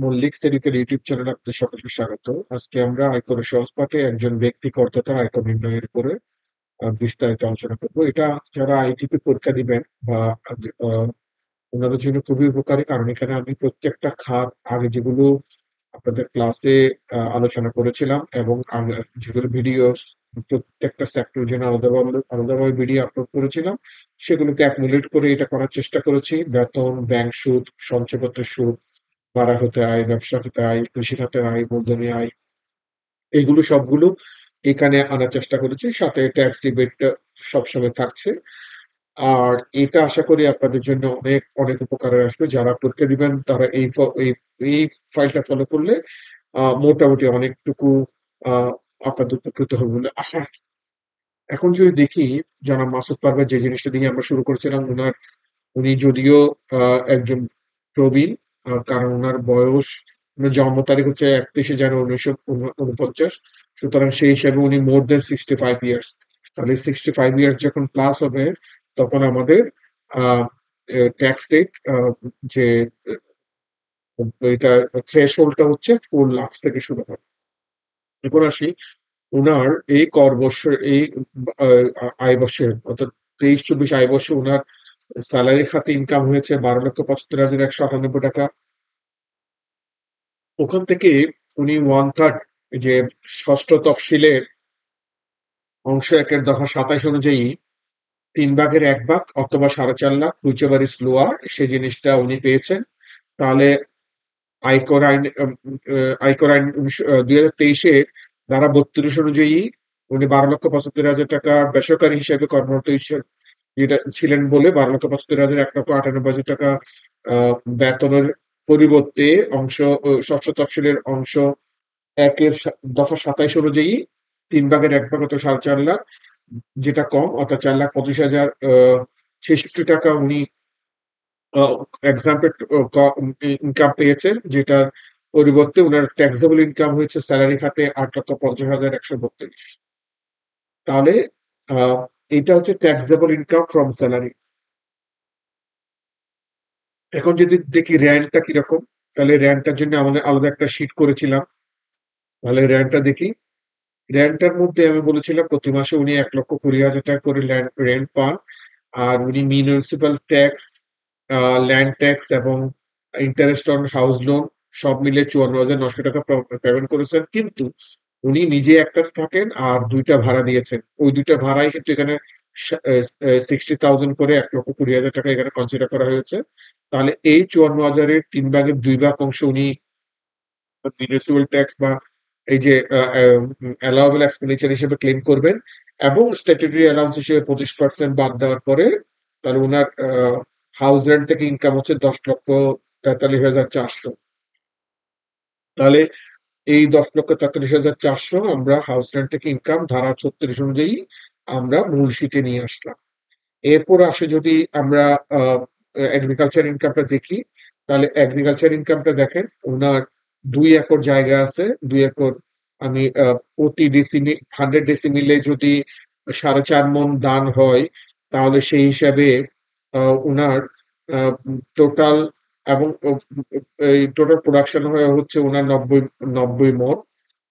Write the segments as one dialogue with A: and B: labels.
A: Mallick সেরিকের YouTube চ্যানেলে আপনাদের সকলকে স্বাগত। আজকে আমরা আয়করের সহজ পাঠে একজন ব্যক্তি করদাতার আয়কর নির্ণয়ের উপরে বিস্তারিত আলোচনা করব। এটা যারা আইটিপি পরীক্ষা দিবেন বা আহ, ওনাদের জন্য খুবই উপকারী, কারণ এখানে আমি প্রত্যেকটা খাত আগে যেগুলো আপনাদের ক্লাসে আলোচনা করেছিলাম এবং যেগুলো ভিডিও প্রত্যেকটা সেক্টরের জন্য আলাদাভাবে আলাদাভাবে ভিডিও আপলোড করেছিলাম, সেগুলোকে অ্যাকুমুলেট করে এটা করার চেষ্টা করেছি। বেতন, ব্যাংক সুদ, সঞ্চয়পত্রের সুদ, ভাড়া হতে আয়, ব্যবসা হতে আয়, কৃষি খাতে আয়, মূলধনী আয়, এগুলো সবগুলো এখানে আনার চেষ্টা করেছি। সাথে ট্যাক্স রিবেট সবসময় থাকছে। আর এটা আশা করি আপনাদের জন্য অনেক অনেক উপকারে আসবে। যারা পরীক্ষা দিবেন তারা এই ফাইলটা ফলো করলে মোটামুটি অনেকটুকু আহ আপনাদের উপকৃত হবে বলে আশা রাখি। এখন যদি দেখি, জনাব মাসুদ পারভেজ যে জিনিসটা দিয়ে আমরা শুরু করেছিলাম, উনি যদিও একজন প্রবীণ, কারণ ওনার বয়স, ওনার জন্ম তারিখ হচ্ছে 31 জানুয়ারি 1949। সুতরাং সেই হিসাবে উনি মোর দেন 65 ইয়ার্স। তাহলে 65 ইয়ার্স যখন প্লাস হবে, তখন আমাদের ট্যাক্স রেট, যে এটা থ্রেশহোল্ডটা হচ্ছে 4 লাখ থেকে শুরু হবে। এখন আসি উনার এই কর বৎসর, এই আয় বর্ষে, অর্থাৎ 23-24 আয় বর্ষে উনার স্যালারি খাতে ইনকাম হয়েছে 12,75,198 টাকা। ওখান থেকে উনি 1/3, যে ষষ্ঠ তফসিলের অংশ 1-এর দফা 27 অনুযায়ী 3/1 অথবা 4.5 লাখ, হুইচেভার ইজ লোয়ার, সেই জিনিসটা উনি পেয়েছেন। তাহলে আয়কর আইন, আয়কর আইন 2023 ধারা 32 অনুযায়ী উনি 12,75,000 টাকা বেসরকারি হিসেবে কর্মরত হিসেবে যেটা ছিলেন বলে 12,75,000, 1,98,000 টাকা বেতনের পরিবর্তে অংশ, ষষ্ঠ তফসিলের অংশ 1-এর দফা 27 অনুযায়ী 3/1 অর্থাৎ 4.5 লাখ, যেটা কম, অর্থাৎ 4,85,066 টাকা উনি এক্সাম্পল ইনকাম পেয়েছেন, যেটার পরিবর্তে ওনার ট্যাক্সেবল ইনকাম হয়েছে স্যালারি খাতে 8,50,132। তাহলে আহ, এটা হচ্ছে ট্যাক্সেবল ইনকাম ফ্রম স্যালারি। এখন যদি দেখি র্যান্টটা কিরকম, তাহলে র্যান্টটার জন্য আমাদের আলাদা একটা শিট করেছিলাম। তাহলে র্যান্টটা দেখি। রেন্টের মধ্যে আমি বলেছিলাম প্রতি মাসে উনি 1,20,000 টাকা করে রেন্ট পান। আর উনি মিউনিসিপাল ট্যাক্স, ল্যান্ড ট্যাক্স এবং ইন্টারেস্ট অন হাউস লোন সব মিলে 54,900 টাকা পেমেন্ট করেছেন। কিন্তু উনি নিজে একটা থাকেন আর দুইটা ভাড়া দিয়েছেন। ওই দুইটা ভাড়াই কিন্তু এখানে 60,000 করে, 1,20,000 টাকা এখানে কনসিডার করা হয়েছে। তাহলে এই 54,000-এর 3/2 অংশ উনি মিউনিসিপাল ট্যাক্স বা এই যে অ্যালাউয়েবল এক্সপেন্ডিচার হিসেবে ক্লেম করবেন, এবং স্ট্যাটিউটরি অ্যালাউন্স হিসেবে 25% বাদ দেওয়ার পরে তাহলে ওনার হাউস রেন্ট থেকে ইনকাম হচ্ছে 10,43,400। তাহলে এই 10,43,400 আমরা হাউস রেন্ট থেকে ইনকাম ধারা 36 অনুযায়ী আমরা মূল শিটে নিয়ে আসলাম। এরপর আসে যদি আমরা এগ্রিকালচার ইনকামটা দেখি, তাহলে এগ্রিকালচার ইনকামটা দেখেন ওনার 2 একর জায়গা আছে। 2 একর, আমি প্রতি ডিসিমিল 100 ডেসিমিলে যদি 4.5 মণ ধান হয়, তাহলে সেই হিসাবে ওনার টোটাল, এবং এই টোটাল প্রোডাকশন হচ্ছে ওনার 90 মণ।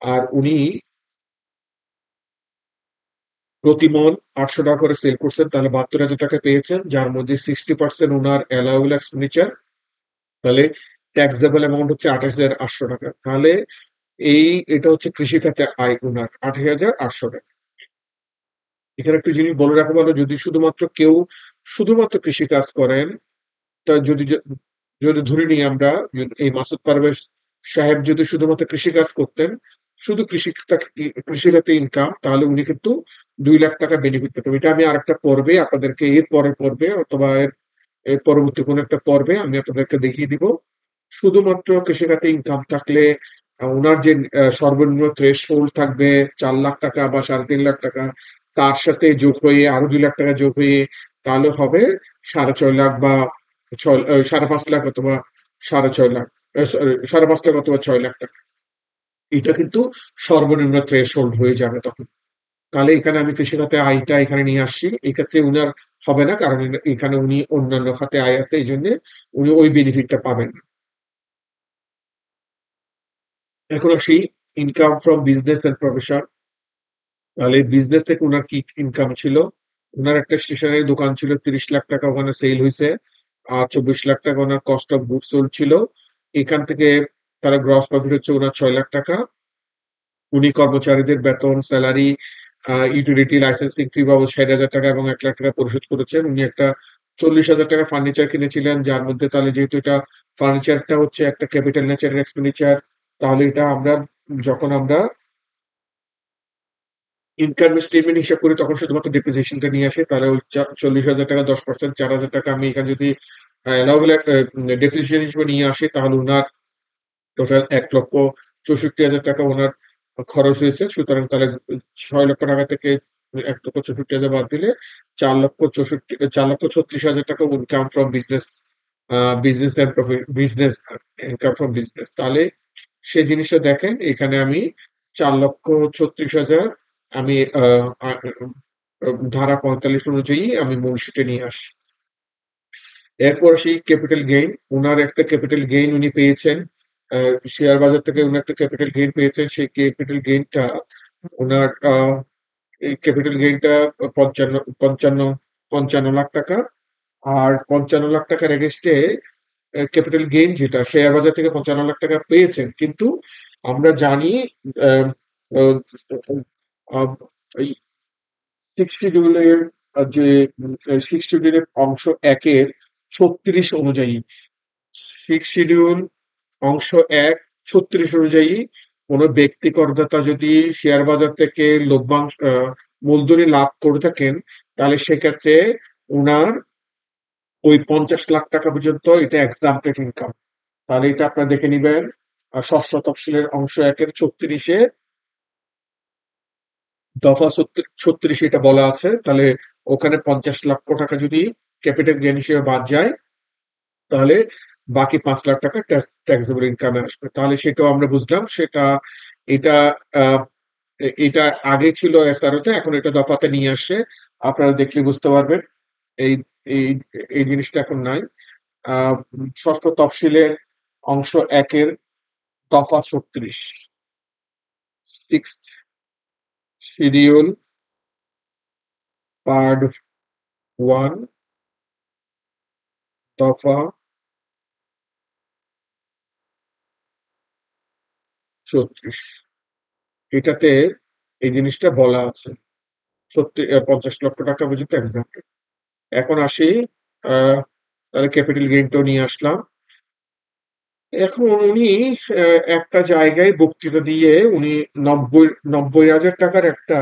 A: আর উনি প্রতি মণ 800 টাকা করে সেল করছেন, তাহলে 72,000 টাকা পেয়েছেন, যার মধ্যে 60% ওনার অ্যালাউয়েবল এক্সপেন্ডিচার। তাহলে ট্যাক্সেবল অ্যামাউন্ট হচ্ছে 28,800 টাকা। তাহলে এটা হচ্ছে কৃষি খাতে আয় ওনার 28,800 টাকা। এখানে একটু জিনিস বলে রাখা ভালো, যদি শুধুমাত্র কৃষি কাজ করেন, তা যদি যদি ধরে নিই আমরা, এই মাসুদ পারভেজ সাহেব যদি শুধুমাত্র কৃষি কাজ করতেন, শুধু কৃষি খাতে ইনকাম, তাহলে উনি কিন্তু 2 লাখ টাকা বেনিফিট পেতেন। এটা আমি আরেকটা পর্বে আপনাদেরকে, এর পরের পর্বে অথবা এর পরবর্তী কোনো একটা পর্বে আমি আপনাদেরকে দেখিয়ে দিব। শুধুমাত্র কৃষি খাতে ইনকাম থাকলে ওনার যে সর্বনিম্ন থ্রেশহোল্ড থাকবে 4 লাখ টাকা বা 3.5 লাখ টাকা, তার সাথে যোগ হয়ে আরো 2 লাখ টাকা যোগ হয়ে তাহলে হবে 6.5 লাখ বা 5.5 লাখ অথবা 6.5 লাখ, 5.5 লাখ অথবা 6 লাখ টাকা। এটা কিন্তু সর্বনিম্ন থ্রেশহোল্ড হয়ে যাবে তখন। তাহলে এখানে আমি কৃষি খাতে আয়টা এখানে নিয়ে আসছি। এক্ষেত্রে উনার হবে না, কারণ এখানে উনি অন্যান্য খাতে আয় আছে, এই জন্য উনি ওই বেনিফিটটা পাবেন না। এখন আসি income from business and profession. তাহলে বিজনেস থেকে ওনার কি ইনকাম ছিল? ওনার একটা স্টেশনারি দোকান ছিল, 30 লাখ টাকা ওখানে সেল হয়েছে। আর 24 লাখ টাকা ওনার কস্ট অফ গুড সোল্ড ছিল। এখান থেকে তারা গ্রস প্রফিট হচ্ছে ওনার 6 লাখ টাকা। উনি কর্মচারীদের বেতন, স্যালারি, ইউটিলিটি, লাইসেন্সিং ফি বাবদ 60,000 টাকা এবং 1 লাখ টাকা পরিশোধ করেছেন। উনি একটা 40,000 টাকা ফার্নিচার কিনেছিলেন, যার মধ্যে তাহলে যেহেতু এটা ফার্নিচারটা হচ্ছে একটা ক্যাপিটাল নেচারের এক্সপেন্ডিচার, তাহলে এটা আমরা যখন আমরা ইনকাম স্টেটমেন্ট হিসাব করি তখন শুধুমাত্র ডেপ্রিসিয়েশনটা নিয়ে আসে। তাহলে ওই 40,000 টাকা 10%, 4,000 টাকা আমি এখানে যদি অ্যালাউবেল ডেপ্রিসিয়েশন হিসেবে নিয়ে আসি, তাহলে ওনার টোটাল 1,64,000 টাকা ওনার খরচ হয়েছে। সুতরাং তাহলে 6 লক্ষ টাকা থেকে 1,64,000 বাদ দিলে 4,36,000 টাকা income from business, business and profit, business income from business. তাহলে সে জিনিসটা দেখেন, এখানে আমি 4,36,000 আমি ধারা 45 অনুযায়ী আমি মূল শিটে নিয়ে আসি। এরপর সেই ক্যাপিটাল গেইন, উনার একটা ক্যাপিটাল গেইন উনি পেয়েছেন, শেয়ার বাজার থেকে উনি একটা ক্যাপিটাল গেইন পেয়েছেন। সেই ক্যাপিটাল গেইনটা উনার এই ক্যাপিটাল গেইনটা 55 55 55 লাখ টাকা। আর 55 লাখ টাকার এগেইনস্টে ক্যাপিটাল গেইন যেটা শেয়ার বাজার থেকে 55 লাখ টাকা পেয়েছেন, কিন্তু আমরা জানি আহ, আহ, আহ, এই সিক্স শিডিউলের যে সিক্স শিডিউলের অংশ একের 36 অনুযায়ী, সিক্স শিডিউল অংশ 1 36 অনুযায়ী কোন ব্যক্তি করদাতা যদি শেয়ার বাজার থেকে লভ্যাংশ মূলধনী লাভ করে থাকেন, তাহলে সেক্ষেত্রে উনার ওই 50 লাখ টাকা পর্যন্ত এটা এক্সাম্পটেড ইনকাম। তাহলে এটা আপনারা দেখে নিবেন, ষষ্ঠ তফসিলের অংশ একের 36-এ দফা 36 এটা বলা আছে। তাহলে ওখানে 50 লক্ষ টাকা যদি ক্যাপিটাল গেইন হিসেবে বাদ যায়, তাহলে বাকি 5 লাখ টাকা ট্যাক্সেবল ইনকামে আসবে। তাহলে সেটাও আমরা বুঝলাম। সেটা এটা আহ, এটা আগে ছিল এসআরও তে, এখন এটা দফাতে নিয়ে আসছে। আপনারা দেখলে বুঝতে পারবেন এই এই এই জিনিসটা এখন নাই। আহ ষষ্ঠ তফসিলের অংশ একের দফা 36, সিক্স শিডিউল পার্ট 1 দফা 36, এটাতে এই জিনিসটা বলা আছে। 50 লক্ষ টাকা পর্যন্ত এক্সাম্পল। এখন আসি, আহ তাহলে ক্যাপিটাল গেইনটাও নিয়ে আসলাম। এখন উনি একটা জায়গায় বক্তৃতা দিয়ে উনি 90,000 টাকার একটা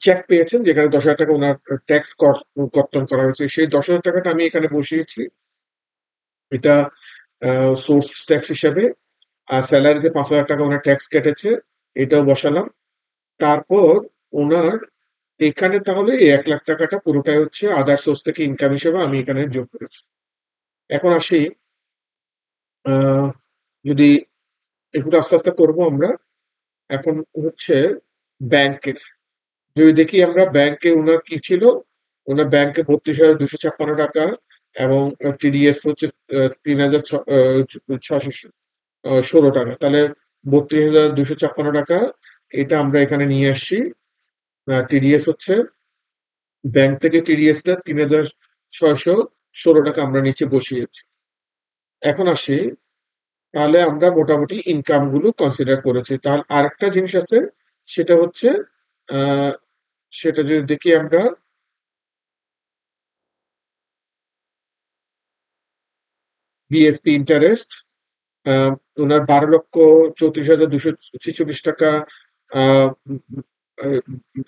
A: চেক পেয়েছেন, যেখানে 10,000 টাকা ওনার ট্যাক্স কর্তন করা হয়েছে। সেই 10,000 টাকাটা আমি এখানে বসিয়েছি, এটা সোর্স ট্যাক্স হিসাবে। আর স্যালারিতে 5,000 টাকা ওনার ট্যাক্স কেটেছে, এটাও বসালাম। তারপর ওনার এখানে তাহলে এই 1 লাখ টাকাটা পুরোটাই হচ্ছে আদার সোর্স থেকে ইনকাম হিসেবে আমি এখানে যোগ করেছি। এখন আসি, আহ, যদি একটু আস্তে আস্তে করবো আমরা। এখন হচ্ছে ব্যাংকের, যদি দেখি আমরা ব্যাংকে ওনার কি ছিল। ওনার ব্যাংকে 32,256 টাকা এবং টিডিএস হচ্ছে 3,616 টাকা। তাহলে 32,256 টাকা এটা আমরা এখানে নিয়ে আসছি। টিডিএস হচ্ছে ব্যাংক থেকে টিডিএস টা 3,616 টাকা আমরা নিচে বসিয়েছি। এখন আসি, তাহলে আমরা মোটামুটি ইনকাম গুলো কনসিডার করেছি। তাহলে আরেকটা জিনিস আছে, সেটা হচ্ছে আহ সেটা যদি দেখি আমরা, বিএসপি ইন্টারেস্ট, ওনার 12,34,246 টাকা আহ,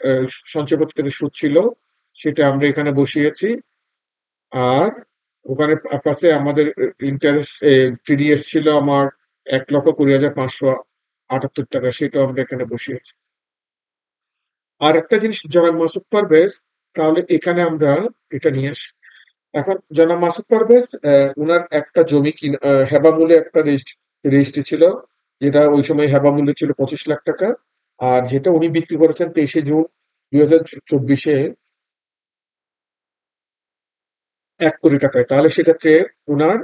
A: আহ, সঞ্চয়পত্র থেকে সুদ ছিল, সেটা আমরা এখানে বসিয়েছি। আর ওখানে পাশে আমাদের ইন্টারেস্ট টিডিএস ছিল আমার 1,20,578 টাকা, সেটাও আমরা এখানে বসিয়েছি। আর একটা জিনিস জনাব মাসুদ পারভেজ, তাহলে এখানে আমরা এটা নিয়ে আসি। এখন জনাব মাসুদ পারভেজ উনার একটা জমি হেবা মূল্যে একটা রেজিস্ট্রি ছিল, যেটা ওই সময় হেবা মূল্য ছিল 25 লাখ টাকা। আর যেটা উনি বিক্রি করেছেন 23শে জুন 2024-এ 1 কোটি টাকায়। তাহলে সেক্ষেত্রে উনার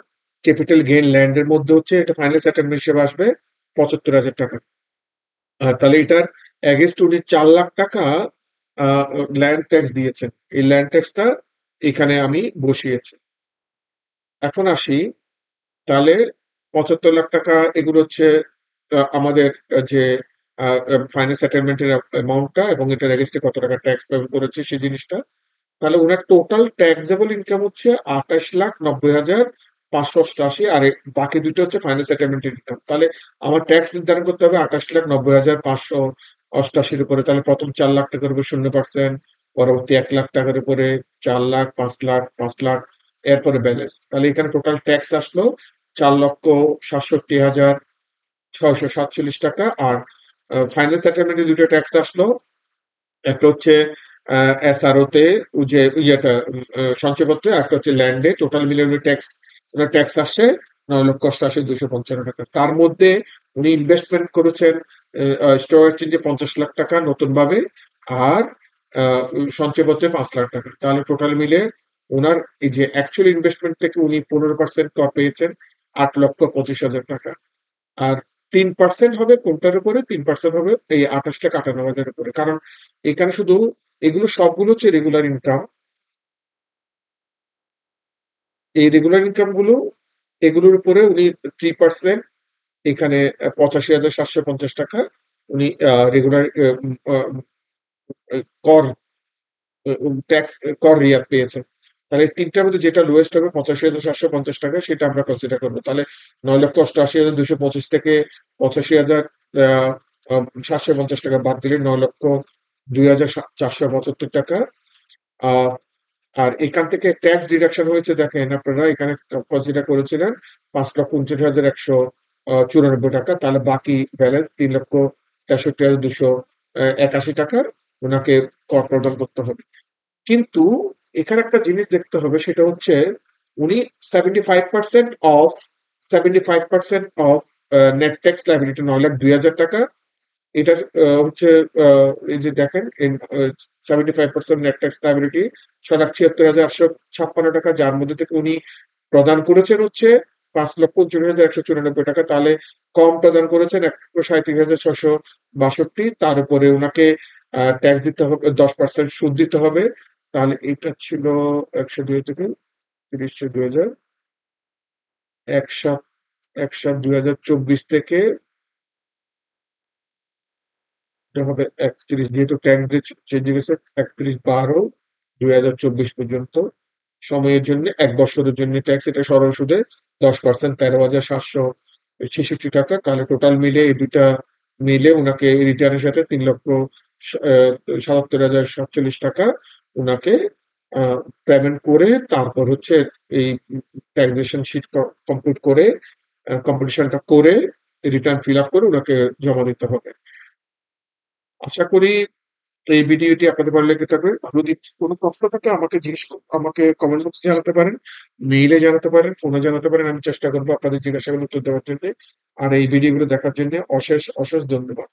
A: ক্যাপিটাল গেইন ল্যান্ডের মধ্যে হচ্ছে এটা ফাইনাল সেটেলমেন্ট হিসেবে আসবে ৭৫,০০০ টাকা। তাহলে এটার এগেইনস্ট উনি ৪,০০,০০০ টাকা ল্যান্ড ট্যাক্স দিয়েছেন। এই ল্যান্ড ট্যাক্সটা এখানে আমি বসিয়েছি। এখন আসি, তাহলে ৭৫,০০,০০০ টাকা এগুলো হচ্ছে আমাদের যে ফাইনাল সেটেলমেন্টের অ্যামাউন্টটা এবং এটার এগেইনস্টে কত টাকা ট্যাক্স পেমেন্ট করেছে সেই জিনিসটা। তাহলে উনার টোটাল ট্যাক্সেবল ইনকাম হচ্ছে ২৮,৯০,৫৮৮ আর বাকি দুটো হচ্ছে ফাইনাল সেটেলমেন্ট ইনকাম। তাহলে আমার ট্যাক্স নির্ধারণ করতে হবে ২৮,৯০,৫৮৮ উপরে। তাহলে প্রথম ৪,০০,০০০ টাকার উপর 0%, পরবর্তী ১,০০,০০০ টাকার উপরে ৪,০০,০০০, ৫,০০,০০০, ৫,০০,০০০, এরপরে ব্যালেন্স। তাহলে এখানে টোটাল ট্যাক্স আসলো ৪,৬৭,৬৪৭ টাকা। আর ফাইনাল সেটেলমেন্টে দুটো ট্যাক্স আসলো, একটা হচ্ছে এসআরও তে যে ইয়েটা সঞ্চয়পত্রে, একটা হচ্ছে ল্যান্ডে। টোটাল মিলে উনি ট্যাক্স আসছে ৯,৮৮,২৫৫ টাকা। তার মধ্যে উনি ইনভেস্টমেন্ট করেছেন স্টক এক্সচেঞ্জে ৫০ লাখ টাকা নতুন ভাবে, আর সঞ্চয়পত্রে ৫ লাখ টাকা। তাহলে টোটাল মিলে ওনার এই যে অ্যাকচুয়াল ইনভেস্টমেন্ট থেকে উনি ১৫% কর পেয়েছেন ৮,২৫,০০০ টাকা। আর ৩% হবে কোনটার উপরে? ৩% হবে এই ২৮,৯৮,০০০ উপরে। কারণ এখানে শুধু এগুলো সবগুলো হচ্ছে রেগুলার ইনকাম। এই রেগুলার ইনকাম গুলো এগুলোর উপরে উনি 3% এখানে ৮৫,৭৫০ টাকা উনি রেগুলার কর ট্যাক্স কর রিয়াত পেয়েছেন। তাহলে তিনটার মধ্যে যেটা লোয়েস্ট হবে ৮৫,৭৫০ টাকা, সেটা আমরা কনসিডার করবো। তাহলে ৯,৮৮,২২৫ থেকে ৮৫,৭৫০ টাকা বাদ দিলে ৯,০২,৪৭৫ টাকা। আহ আর এখান থেকে ট্যাক্স ডিডাকশন হয়েছে, দেখেন আপনারা এখানে কনসিডার করেছিলেন ৫,৬৯,১৯৪ টাকা। তাহলে বাকি ব্যালেন্স ৩,৬৩,২৮১ টাকা ওনাকে কর প্রদান করতে হবে। কিন্তু এখানে একটা জিনিস দেখতে হবে, সেটা হচ্ছে উনি 75% of 75% of net tax liability ৯,০২,০০০ টাকা। এটার হচ্ছে এই যে দেখেন 75% নেট ট্যাক্স লায়াবিলিটি ৬,৭৬,৮৫৬ টাকা, যার মধ্যে থেকে উনি প্রদান করেছেন হচ্ছে ৫,৬৯,১৯৪ টাকা। তাহলে কম প্রদান করেছেন ১,৩৭,৬৬২। তার উপরে উনাকে ট্যাক্স দিতে হবে, 10% সুদ দিতে হবে। তাহলে এটা ছিল ১০২ থেকে ৩০/৬/২০০০, ১/৭ ১/৭/২০২৪ থেকে এটা হবে ৩১, যেহেতু ট্যাক্স চেঞ্জ হয়ে গেছে, ৩১/১২/২০২৪ পর্যন্ত সময়ের জন্য ১ বছরের জন্য ট্যাক্স, এটা সরল সুদে ১০%, ১৩,৭৬৬ টাকা। তাহলে টোটাল মিলে এই দুইটা মিলে উনাকে রিটার্নের সাথে ৩,৭৭,০৪৭ টাকা উনাকে পেমেন্ট করে, তারপর হচ্ছে এই ট্যাক্সেশন শিট কমপ্লিট করে, কম্পিটিশনটা করে, রিটার্ন ফিল আপ করে ওনাকে জমা দিতে হবে। আশা করি এই ভিডিওটি আপনাদের ভালো লেগে থাকবে। যদি কোনো প্রশ্ন থাকে আমাকে কমেন্ট বক্সে জানাতে পারেন, মেইলে জানাতে পারেন, ফোনে জানাতে পারেন। আমি চেষ্টা করবো আপনাদের জিজ্ঞাসাগুলোর উত্তর দেওয়ার জন্য। আর এই ভিডিওগুলো দেখার জন্য অশেষ ধন্যবাদ।